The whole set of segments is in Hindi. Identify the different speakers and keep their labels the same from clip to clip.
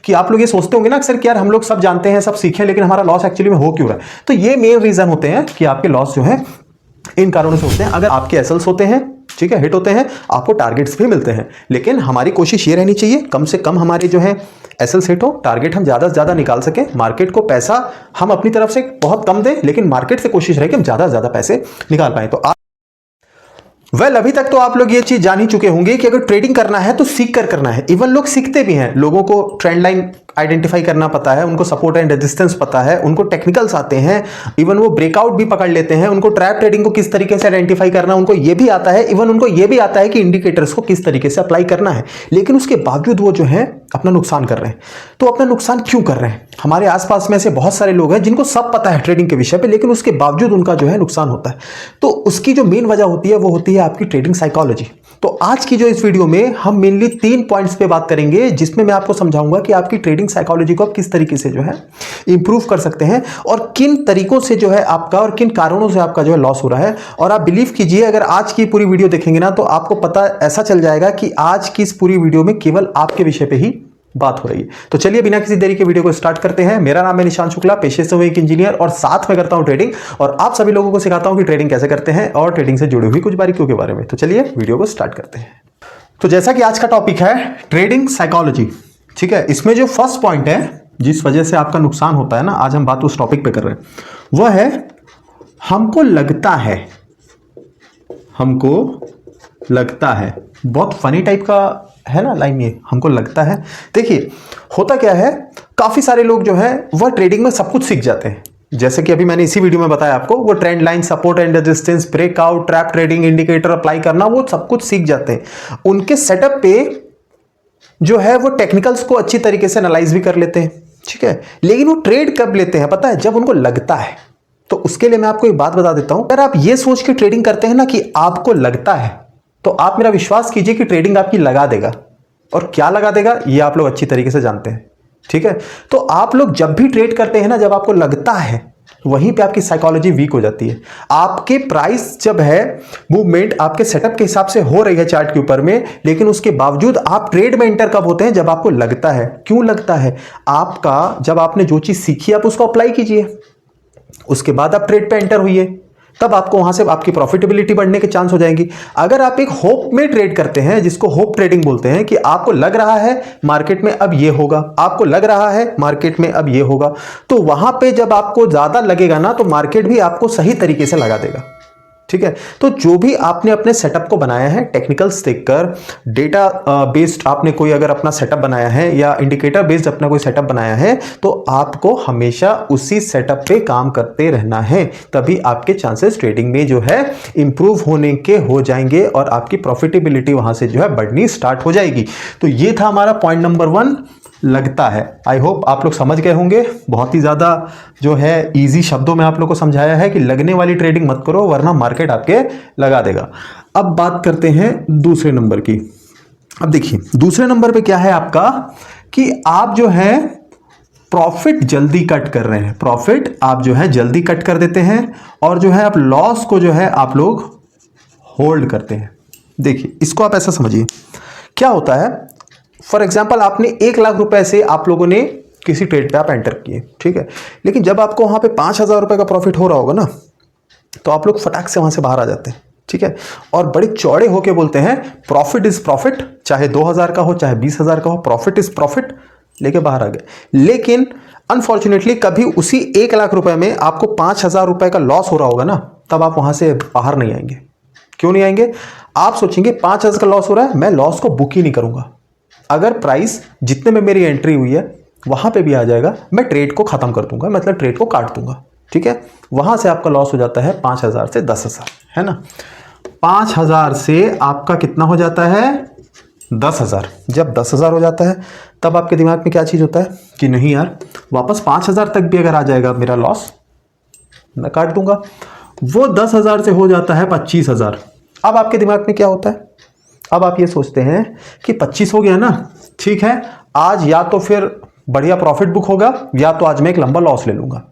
Speaker 1: कि आप लोग ये सोचते होंगे ना अक्सर कि यार हम लोग सब जानते हैं, सब सीखे, लेकिन हमारा लॉस एक्चुअली में हो क्यों रहा है। तो ये मेन रीजन होते हैं कि आपके लॉस जो है इन कारणों से होते हैं। अगर आपके एसएल्स होते हैं, ठीक है, हिट होते हैं, आपको टारगेट्स भी मिलते हैं, लेकिन हमारी कोशिश ये रहनी चाहिए कम से कम हमारे जो है एसएल्स हिट हो, टारगेट हम ज्यादा से ज्यादा निकाल सके, मार्केट को पैसा हम अपनी तरफ से बहुत कम दें, लेकिन मार्केट से कोशिश रहे कि हम ज्यादा से ज्यादा पैसे निकाल पाए। तो अभी तक तो आप लोग ये चीज जान ही चुके होंगे कि अगर ट्रेडिंग करना है तो सीख कर करना है। इवन लोग सीखते भी हैं, लोगों को ट्रेंड लाइन आइडेंटिफाई करना पता है, उनको सपोर्ट एंड रेजिस्टेंस पता है, उनको टेक्निकल्स आते हैं, इवन वो ब्रेकआउट भी पकड़ लेते हैं, उनको ट्रैप ट्रेडिंग को किस तरीके से आइडेंटिफाई करना उनको ये भी आता है, इवन उनको ये भी आता है कि इंडिकेटर्स को किस तरीके से अप्लाई करना है। लेकिन उसके बावजूद वो जो है अपना नुकसान कर रहे हैं। तो अपना नुकसान क्यों कर रहे हैं? हमारे आसपास में ऐसे बहुत सारे लोग हैं जिनको सब पता है ट्रेडिंग के विषय पे, लेकिन उसके बावजूद उनका जो है नुकसान होता है। तो उसकी जो मेन वजह होती है वो होती है आपकी ट्रेडिंग साइकोलॉजी। तो आज की जो इस वीडियो में हम मेनली 3 पॉइंट्स पे बात करेंगे, जिसमें मैं आपको समझाऊंगा कि आपकी ट्रेडिंग साइकोलॉजी को आप किस तरीके से जो है इंप्रूव कर सकते हैं और किन तरीकों से जो है आपका और किन कारणों से आपका जो है लॉस हो रहा है। और आप बिलीव कीजिए, अगर आज की पूरी वीडियो देखेंगे ना तो आपको पता ऐसा चल जाएगा कि आज की इस पूरी वीडियो में केवल आपके विषय पे ही बात हो रही है। तो चलिए बिना किसी देरी के वीडियो को स्टार्ट करते हैं। मेरा नाम है निशान शुक्ला, पेशे से हूं एक इंजीनियर और साथ में करता हूं ट्रेडिंग, और आप सभी लोगों को सिखाता हूं कि ट्रेडिंग कैसे करते हैं और ट्रेडिंग से जुड़ी हुई कुछ बारीकियों के बारे में। तो चलिए वीडियो को स्टार्ट करते हैं। तो जैसा कि आज का टॉपिक है ट्रेडिंग साइकोलॉजी, ठीक है, इसमें जो फर्स्ट पॉइंट है जिस वजह से आपका नुकसान होता है ना, आज हम बात उस टॉपिक पे कर रहे हैं, वह है हमको लगता है। हमको लगता है बहुत फनी टाइप का है ना लाइन ये, हमको लगता है। देखिए होता क्या है, काफी सारे लोग जो है वह ट्रेडिंग में सब कुछ सीख जाते हैं। जैसे कि अभी मैंने इसी वीडियो में बताया आपको, वो trend line, support and resistance, breakout, trap trading, indicator apply करना, वो सब कुछ सीख जाते हैं। उनके सेटअप पे जो है वो टेक्निकल्स को अच्छी तरीके से एनालाइज भी कर लेते हैं, ठीक है, लेकिन वो ट्रेड कब लेते हैं पता है? जब उनको लगता है। तो उसके लिए मैं आपको एक बात बता देता हूं, अगर आप ये सोच के ट्रेडिंग करते हैं ना कि आपको लगता है, तो आप मेरा विश्वास कीजिए कि ट्रेडिंग आपकी लगा देगा। और क्या लगा देगा ये आप लोग अच्छी तरीके से जानते हैं, ठीक है। तो आप लोग जब भी ट्रेड करते हैं ना, जब आपको लगता है, वहीं पे आपकी साइकोलॉजी वीक हो जाती है। आपके प्राइस जब है मूवमेंट आपके सेटअप के हिसाब से हो रही है चार्ट के ऊपर में, लेकिन उसके बावजूद आप ट्रेड में एंटर कब होते हैं? जब आपको लगता है। क्यों लगता है? आपका जब आपने जो चीज सीखी आप उसको अप्लाई कीजिए, उसके बाद आप ट्रेड पे एंटर होइए, तब आपको वहां से आपकी प्रॉफिटेबिलिटी बढ़ने के चांस हो जाएंगी। अगर आप एक होप में ट्रेड करते हैं, जिसको होप ट्रेडिंग बोलते हैं, कि आपको लग रहा है मार्केट में अब ये होगा, आपको लग रहा है मार्केट में अब ये होगा, तो वहां पे जब आपको ज्यादा लगेगा ना, तो मार्केट भी आपको सही तरीके से लगा देगा, ठीक है। तो जो भी आपने अपने सेटअप को बनाया है, टेक्निकल्स देखकर, डेटा बेस्ड आपने कोई अगर अपना सेटअप बनाया है या इंडिकेटर बेस्ड अपना कोई सेटअप बनाया है, तो आपको हमेशा उसी सेटअप पे काम करते रहना है। तभी आपके चांसेस ट्रेडिंग में जो है इंप्रूव होने के हो जाएंगे और आपकी प्रॉफिटेबिलिटी वहां से जो है बढ़नी स्टार्ट हो जाएगी। तो ये था हमारा पॉइंट नंबर 1, लगता है। आई होप आप लोग समझ गए होंगे। बहुत ही ज्यादा जो है इजी शब्दों में आप लोग को समझाया है कि लगने वाली ट्रेडिंग मत करो, वरना मार्केट आपके लगा देगा। अब बात करते हैं दूसरे नंबर की। अब देखिए दूसरे नंबर पे क्या है आपका, कि आप जो है प्रॉफिट जल्दी कट कर रहे हैं। प्रॉफिट आप जो है जल्दी कट कर देते हैं और जो है आप लॉस को जो है आप लोग होल्ड करते हैं। देखिए इसको आप ऐसा समझिए, क्या होता है, फॉर एग्जाम्पल आपने 1 लाख रुपए से आप लोगों ने किसी ट्रेड पे आप एंटर किए, ठीक है, लेकिन जब आपको वहां पे 5,000 रुपए का प्रॉफिट हो रहा होगा ना, तो आप लोग फटाक से वहां से बाहर आ जाते हैं, ठीक है, और बड़े चौड़े होके बोलते हैं प्रॉफिट इज प्रॉफिट, चाहे 2,000 का हो चाहे 20,000 का हो, प्रॉफिट इज प्रॉफिट, लेके बाहर आ गए। लेकिन अनफॉर्चुनेटली कभी उसी 1 लाख रुपए में आपको 5,000 रुपए का लॉस हो रहा होगा ना, तब आप वहां से बाहर नहीं आएंगे। क्यों नहीं आएंगे? आप सोचेंगे 5,000 का लॉस हो रहा है, मैं लॉस को बुक ही नहीं करूंगा। अगर प्राइस जितने में मेरी एंट्री हुई है वहां पे भी आ जाएगा, मैं ट्रेड को खत्म कर दूंगा, मतलब ट्रेड को काट दूंगा, ठीक है। वहां से आपका लॉस हो जाता है 5,000 से 10,000, है ना। 5,000 से आपका कितना हो जाता है? 10,000। जब 10,000 हो जाता है तब आपके दिमाग में क्या चीज होता है कि नहीं यार, वापस 5,000 तक भी अगर आ जाएगा मेरा लॉस, मैं काट दूंगा। वो 10,000 से हो जाता है 25,000। अब आपके दिमाग में क्या होता है? अब आप ये सोचते हैं कि 25 हो गया ना, ठीक है, आज या तो फिर बढ़िया प्रॉफिट बुक होगा या तो आज मैं एक लंबा लॉस ले लूंगा।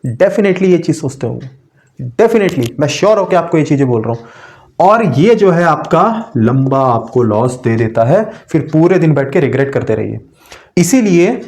Speaker 1: डेफिनेटली ये चीज सोचते होंगे, डेफिनेटली मैं श्योर होकर आपको ये चीजें बोल रहा हूं। और ये जो है आपका लंबा आपको लॉस दे देता है, फिर पूरे दिन बैठ के रिग्रेट करते रहिए। इसीलिए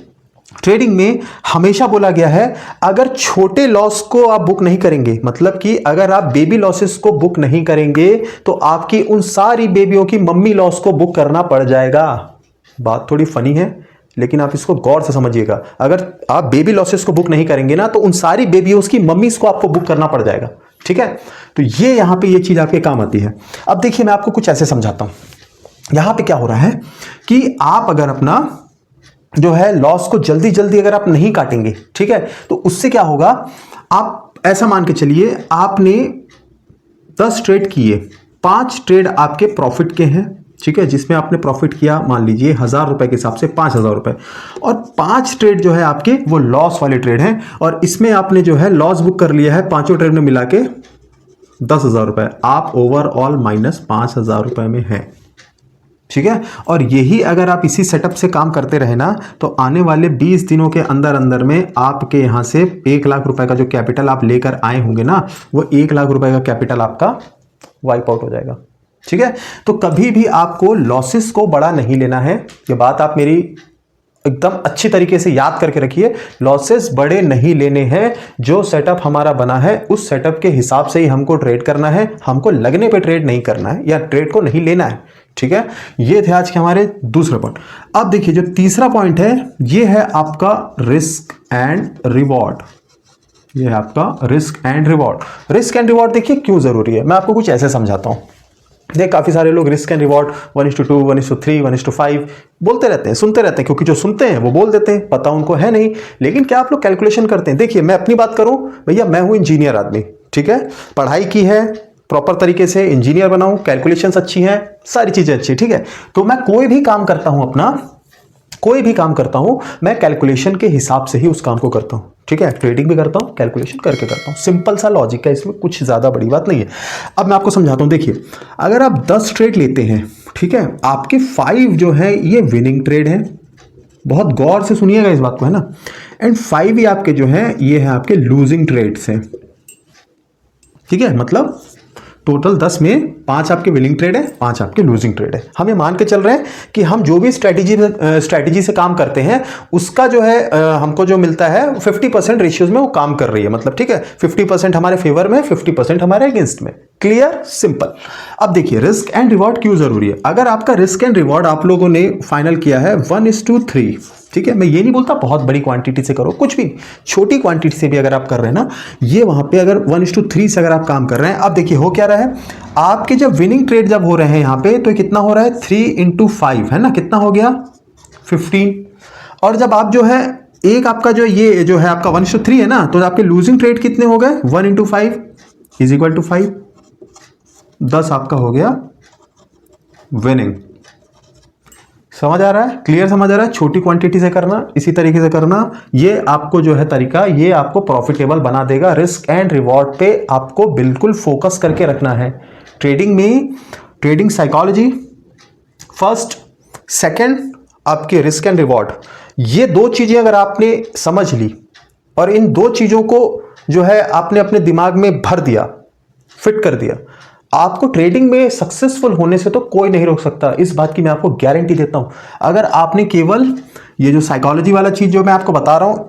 Speaker 1: ट्रेडिंग में हमेशा बोला गया है अगर छोटे लॉस को आप बुक नहीं करेंगे, मतलब कि अगर आप बेबी लॉसेस को बुक नहीं करेंगे तो आपकी उन सारी बेबियों की मम्मी लॉस को बुक करना पड़ जाएगा। बात थोड़ी फनी है लेकिन आप इसको गौर से समझिएगा। अगर आप बेबी लॉसेस को बुक नहीं करेंगे ना तो उन सारी बेबियों की मम्मीज को आपको बुक करना पड़ जाएगा। ठीक है, तो ये यहां पे ये चीज आपके काम आती है। अब देखिए मैं आपको कुछ ऐसे समझाता हूं। यहां पे क्या हो रहा है कि आप अगर अपना जो है लॉस को जल्दी जल्दी अगर आप नहीं काटेंगे, ठीक है, तो उससे क्या होगा, आप ऐसा मान के चलिए आपने 10 ट्रेड किए, 5 ट्रेड आपके प्रॉफिट के हैं, ठीक है, जिसमें आपने प्रॉफिट किया मान लीजिए 1000 रुपए के हिसाब से 5000 रुपए, और 5 ट्रेड जो है आपके वो लॉस वाले ट्रेड हैं, और इसमें आपने जो है लॉस बुक कर लिया है पांचों ट्रेड में मिला के 10,000 रुपए। आप ओवरऑल माइनस 5,000 रुपए में है। ठीक है, और यही अगर आप इसी सेटअप से काम करते रहे ना तो आने वाले 20 दिनों के अंदर अंदर में आपके यहां से 1 लाख रुपए का जो कैपिटल आप लेकर आए होंगे ना, वो 1 लाख रुपए का कैपिटल आपका वाइप आउट हो जाएगा। ठीक है, तो कभी भी आपको लॉसेस को बड़ा नहीं लेना है। ये बात आप मेरी एकदम अच्छी तरीके से याद करके रखिए, लॉसेस बड़े नहीं लेने हैं। जो सेटअप हमारा बना है उस सेटअप के हिसाब से ही हमको ट्रेड करना है, हमको लगने पे ट्रेड नहीं करना है या ट्रेड को नहीं लेना है। ठीक है, ये थे आज के हमारे दूसरे पॉइंट। अब देखिए जो तीसरा पॉइंट है ये है आपका रिस्क एंड रिवॉर्ड। ये है आपका risk and reward. Risk and reward देखिए क्यों जरूरी है, मैं आपको कुछ ऐसे समझाता हूं। देख काफी सारे लोग रिस्क एंड रिवॉर्ड 1:2, 1:3, 1:5 बोलते रहते हैं, सुनते रहते हैं, क्योंकि जो सुनते हैं वो बोल देते हैं, पता उनको है नहीं। लेकिन क्या आप लोग कैलकुलेशन करते हैं? देखिए मैं अपनी बात करूं भैया, मैं हूं इंजीनियर आदमी, ठीक है, पढ़ाई की है प्रॉपर तरीके से, इंजीनियर बना हूं, कैलकुलेशंस अच्छी हैं, सारी चीजें अच्छी, ठीक है। तो मैं कोई भी काम करता हूं, अपना कोई भी काम करता हूं, मैं कैलकुलेशन के हिसाब से ही उस काम को करता हूं। ठीक है, ट्रेडिंग भी करता हूं, कैलकुलेशन करके करता हूं। सिंपल सा लॉजिक है, इसमें कुछ ज्यादा बड़ी बात नहीं है। अब मैं आपको समझाता हूं। देखिए अगर आप 10 ट्रेड लेते हैं, ठीक है, आपके 5 जो है ये विनिंग ट्रेड है, बहुत गौर से सुनिएगा इस बात को, है ना, एंड 5 ही आपके जो है ये है आपके लूजिंग ट्रेड्स हैं। ठीक है, मतलब टोटल 10 में 5 आपके विनिंग ट्रेड है, 5 आपके लूजिंग ट्रेड है। हम ये मान के चल रहे हैं कि हम जो भी स्ट्रैटेजी से काम करते हैं उसका जो है हमको जो मिलता है 50% रेशियोज में वो काम कर रही है, मतलब ठीक है, 50% हमारे फेवर में, 50% हमारे अगेंस्ट में। Clear, simple. अब देखिए रिस्क एंड रिवॉर्ड क्यों जरूरी है। अगर आपका रिस्क एंड रिवॉर्ड आप लोगों ने फाइनल किया है 1:3, ठीक है, मैं ये नहीं बोलता बहुत बड़ी क्वांटिटी से करो, कुछ भी छोटी क्वांटिटी से भी अगर आप कर रहे हैं ना, ये वहां पे अगर 1:3 से अगर आप काम कर रहे हैं, अब देखिए हो क्या रहा है, आपके जब विनिंग ट्रेड जब हो रहे हैं यहां पे, तो कितना हो रहा है 3 × 5 है ना, कितना हो गया 15। और जब आप जो है एक आपका जो ये जो है आपका 1:3 है ना, तो आपके लूजिंग ट्रेड कितने हो गए 1 × 5 = 5, 10 आपका हो गया विनिंग। समझ आ रहा है, क्लियर समझ आ रहा है। छोटी क्वांटिटी से करना, इसी तरीके से करना, ये आपको जो है तरीका, ये आपको प्रॉफिटेबल बना देगा। रिस्क एंड रिवॉर्ड पे आपको बिल्कुल फोकस करके रखना है ट्रेडिंग में। ट्रेडिंग साइकोलॉजी फर्स्ट, सेकंड आपके रिस्क एंड रिवॉर्ड, ये 2 चीजें अगर आपने समझ ली और इन 2 चीजों को जो है आपने अपने दिमाग में भर दिया, फिट कर दिया, आपको ट्रेडिंग में सक्सेसफुल होने से तो कोई नहीं रोक सकता। इस बात की मैं आपको गारंटी देता हूं। अगर आपने केवल ये जो साइकोलॉजी वाला चीज जो मैं आपको बता रहा हूं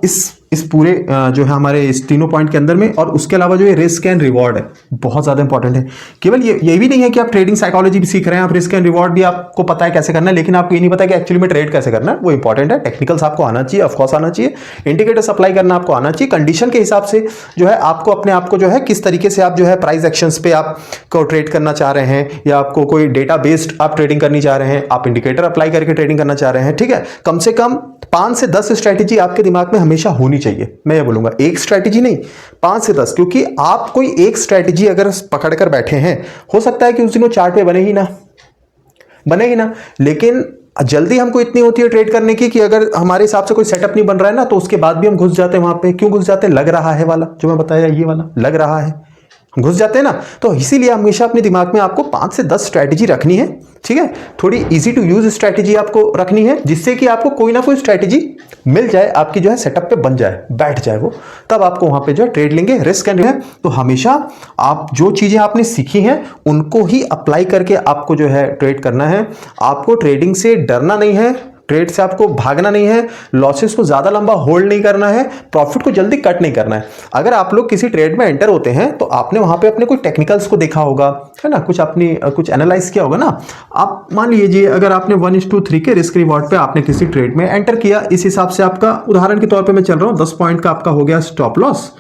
Speaker 1: इस पूरे जो है हमारे इस तीनों पॉइंट के अंदर में, और उसके अलावा जो ये रिस्क एंड रिवॉर्ड है बहुत ज्यादा इंपॉर्टेंट है। केवल ये भी नहीं है कि आप ट्रेडिंग साइकोलॉजी भी सीख रहे हैं, आप रिस्क एंड रिवॉर्ड भी आपको पता है कैसे करना है, लेकिन आपको ये नहीं पता कि एक्चुअली में ट्रेड कैसे करना है। वो इंपॉर्टेंट है, टेक्निकल्स आपको आना चाहिए, ऑफकोर्स आना चाहिए, इंडिकेटर्स अप्लाई करना आपको आना चाहिए, कंडीशन के हिसाब से जो है आपको अपने आप को जो है किस तरीके से आप जो है प्राइस एक्शंस पे आप को ट्रेड करना चाह रहे हैं, या आपको कोई डेटा बेस्ड आप ट्रेडिंग करनी चाह रहे हैं, आप इंडिकेटर अप्लाई करके ट्रेडिंग करना चाह रहे हैं। ठीक है, कम से कम 5 से 10 स्ट्रैटेजी आपके दिमाग में हमेशा होनी चाहिए। मैं ये बोलूंगा एक स्ट्रैटेजी नहीं, 5 से 10, क्योंकि आप कोई एक स्ट्रैटेजी अगर पकड़कर बैठे हैं, हो सकता है कि उस दिन वो चार्ट पे बने ही ना, लेकिन जल्दी हमको इतनी होती है ट्रेड करने की कि अगर हमारे हिसाब से कोई सेटअप नहीं बन रहा है ना, तो उसके बाद भी हम घुस जाते हैं वहां पे। क्यों घुस जाते हैं? लग रहा है वाला, जो मैं बताया ये वाला लग रहा है, घुस जाते हैं ना। तो इसीलिए हमेशा अपने दिमाग में आपको 5 से 10 स्ट्रैटेजी रखनी है। ठीक है, थोड़ी इजी टू यूज स्ट्रैटेजी आपको रखनी है, जिससे कि आपको कोई ना कोई स्ट्रैटेजी मिल जाए, आपकी जो है सेटअप पे बन जाए, बैठ जाए वो, तब आपको वहां पे जो है ट्रेड लेंगे। रिस्क एंड है तो हमेशा आप जो चीजें आपने सीखी हैं उनको ही अप्लाई करके आपको जो है ट्रेड करना है। आपको ट्रेडिंग से डरना नहीं है, ट्रेड से आपको भागना नहीं है, लॉसेस को ज्यादा लंबा होल्ड नहीं करना है, प्रॉफिट को जल्दी कट नहीं करना है। अगर आप लोग किसी ट्रेड में एंटर होते हैं तो आपने वहां पे अपने कोई टेक्निकल्स को देखा होगा, है ना, कुछ एनालाइज किया होगा ना। आप मान लीजिए अगर आपने 1:3 के रिस्क रिवॉर्ड पे आपने किसी ट्रेड में एंटर किया, इस हिसाब से आपका उदाहरण के तौर पे मैं चल रहा हूं, 10 पॉइंट का आपका हो गया स्टॉप लॉस,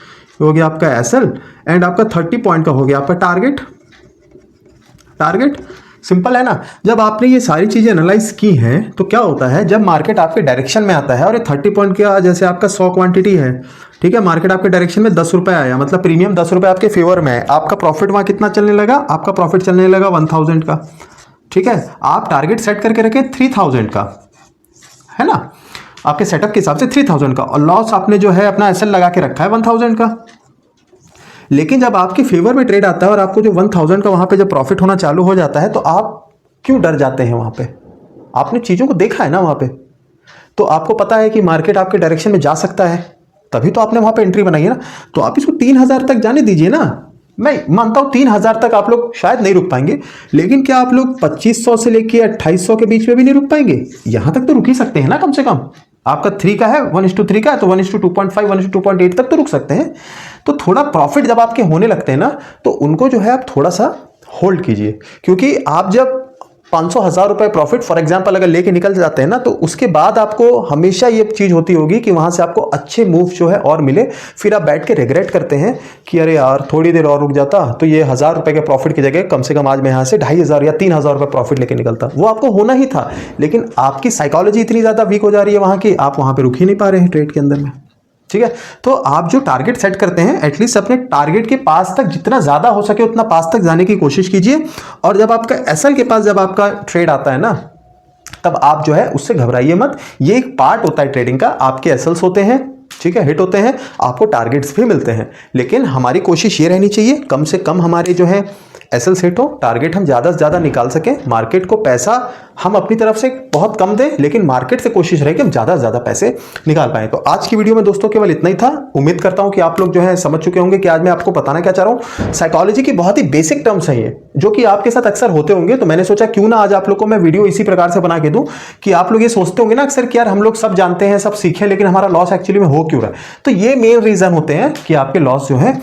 Speaker 1: हो गया आपका एसएल, एंड आपका 30 पॉइंट का हो गया आपका टारगेट। सिंपल है ना। जब आपने ये सारी चीजें एनालाइज की हैं तो क्या होता है, जब मार्केट आपके डायरेक्शन में आता है और ये 30 पॉइंट का जैसे आपका 100 क्वांटिटी है, ठीक है, मार्केट आपके डायरेक्शन में 10 रुपए आया, मतलब प्रीमियम 10 रुपए आपके फेवर में है, आपका प्रॉफिट वहां कितना चलने लगा, आपका प्रॉफिट चलने लगा 1000 का। ठीक है, आप टारगेट सेट करके रखें 3000 का, है ना, आपके सेटअप के हिसाब से 3000 का, और लॉस आपने जो है अपना एसएल लगा के रखा है 1000 का। लेकिन जब आपके फेवर में ट्रेड आता है और आपको जो 1000 का वहां पे जब प्रॉफिट होना चालू हो जाता है तो आप क्यों डर जाते हैं? वहां पे आपने चीजों को देखा है ना, वहां पे तो आपको पता है कि मार्केट आपके डायरेक्शन में जा सकता है, तभी तो आपने वहां पे एंट्री बनाई है ना। तो आप इसको 3000 तक जाने दीजिए ना। मैं मानता हूं 3000 तक आप लोग शायद नहीं रुक पाएंगे, लेकिन क्या आप लोग 2500 से लेके 2800 के बीच में भी नहीं रुक पाएंगे? यहां तक तो रुक ही सकते हैं ना, कम से कम। आपका 3 का है, 1:3 का है, तो 1:2.5, 1:2.8 तक तो रुक सकते हैं। तो थोड़ा प्रॉफिट जब आपके होने लगते हैं ना, तो उनको जो है आप थोड़ा सा होल्ड कीजिए, क्योंकि आप जब 500 1000 रुपए प्रॉफिट फॉर एग्जांपल अगर लेके निकल जाते हैं ना, तो उसके बाद आपको हमेशा ये चीज होती होगी कि वहां से आपको अच्छे मूव जो है और मिले, फिर आप बैठ के रिग्रेट करते हैं कि अरे यार थोड़ी देर और रुक जाता तो ये 1000 रुपए के प्रॉफिट की जगह कम से कम आज मैं यहां से 2500 या 3000 रुपए प्रॉफिट लेके निकलता। वो आपको होना ही था, लेकिन आपकी साइकोलॉजी इतनी ज्यादा वीक हो जा रही है वहां की, आप वहां पर रुक ही नहीं पा रहे हैं ट्रेड के अंदर में। ठीक है, तो आप जो टारगेट सेट करते हैं एटलीस्ट अपने टारगेट के पास तक जितना ज्यादा हो सके उतना पास तक जाने की कोशिश कीजिए। और जब आपका एसएल के पास जब आपका ट्रेड आता है ना, तब आप जो है उससे घबराइए मत। ये एक पार्ट होता है ट्रेडिंग का, आपके एसएल्स होते हैं, ठीक है, हिट होते हैं, आपको टारगेट्स भी मिलते हैं, लेकिन हमारी कोशिश ये रहनी चाहिए कम से कम हमारे जो है एसएल सेट हो, टारगेट हम ज्यादा से ज्यादा निकाल सकें, मार्केट को पैसा हम अपनी तरफ से बहुत कम दें, लेकिन मार्केट से कोशिश रहे कि हम ज्यादा से ज्यादा पैसे निकाल पाएं। तो आज की वीडियो में दोस्तों केवल इतना ही था। उम्मीद करता हूं कि आप लोग जो है समझ चुके होंगे कि आज मैं आपको बताना क्या चाह रहा हूं। साइकोलॉजी की बहुत ही बेसिक टर्म्स हैं ये, जो कि आपके साथ अक्सर होते होंगे, तो मैंने सोचा क्यों ना आज आप लोग को मैं वीडियो इसी प्रकार से बना के दूं कि आप लोग ये सोचते होंगे ना अक्सर कि यार हम लोग सब जानते हैं, सब सीखे, लेकिन हमारा लॉस एक्चुअली में हो क्यों रहा है। तो ये मेन रीजन होते हैं कि आपके लॉस जो है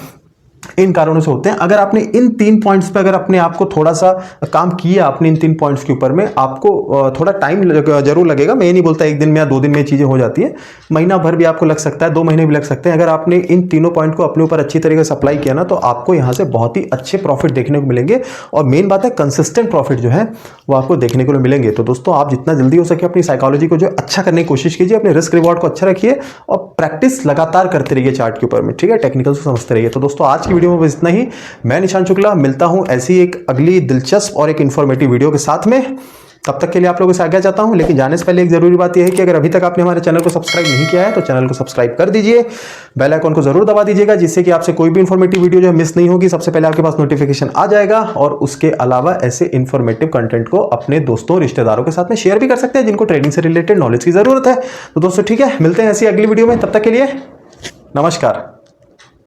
Speaker 1: इन कारणों से होते हैं। अगर आपने इन 3 पॉइंट्स पे अगर अपने आप को थोड़ा सा काम किया, अपने इन 3 पॉइंट्स के ऊपर में, आपको थोड़ा टाइम जरूर लगेगा। मैं ये नहीं बोलता 1 दिन में या 2 दिन में चीजें हो जाती है, महीना भर भी आपको लग सकता है, 2 महीने भी लग सकते हैं। अगर आपने इन तीनों पॉइंट को अपने ऊपर अच्छी तरीके से अप्लाई किया ना, तो आपको यहाँ से बहुत ही अच्छे प्रॉफिट देखने को मिलेंगे। और मेन बात है कंसिस्टेंट प्रॉफिट जो है वो आपको देखने को मिलेंगे। तो दोस्तों आप जितना जल्दी हो सके अपनी साइकोलॉजी को जो अच्छा करने की कोशिश कीजिए, अपने रिस्क रिवॉर्ड को अच्छा रखिए और प्रैक्टिस लगातार करते रहिए चार्ट के ऊपर में, ठीक है, टेक्निकल्स को समझते रहिए। तो दोस्तों आज की वीडियो में बस इतना ही। मैं निशान शुक्ला मिलता हूं ऐसी एक अगली दिलचस्प और एक इंफॉर्मेटिव वीडियो के साथ में। तब तक के लिए आप लोगों से आज्ञा चाहता हूं, लेकिन जाने से पहले एक जरूरी बात यह है कि अगर अभी तक आपने हमारे चैनल को सब्सक्राइब नहीं किया है तो चैनल को सब्सक्राइब कर दीजिए, बेल आइकन को जरूर दबा दीजिएगा, जिससे कि आपसे कोई भी इंफॉर्मेटिव वीडियो जो मिस नहीं होगी, सबसे पहले आपके पास नोटिफिकेशन आ जाएगा। और उसके अलावा ऐसे इंफॉर्मेटिव कंटेंट को अपने दोस्तों रिश्तेदारों के साथ में शेयर भी कर सकते हैं जिनको ट्रेडिंग से रिलेटेड नॉलेज की जरूरत है। तो दोस्तों ठीक है, मिलते हैं ऐसी अगली वीडियो में, तब तक के लिए नमस्कार।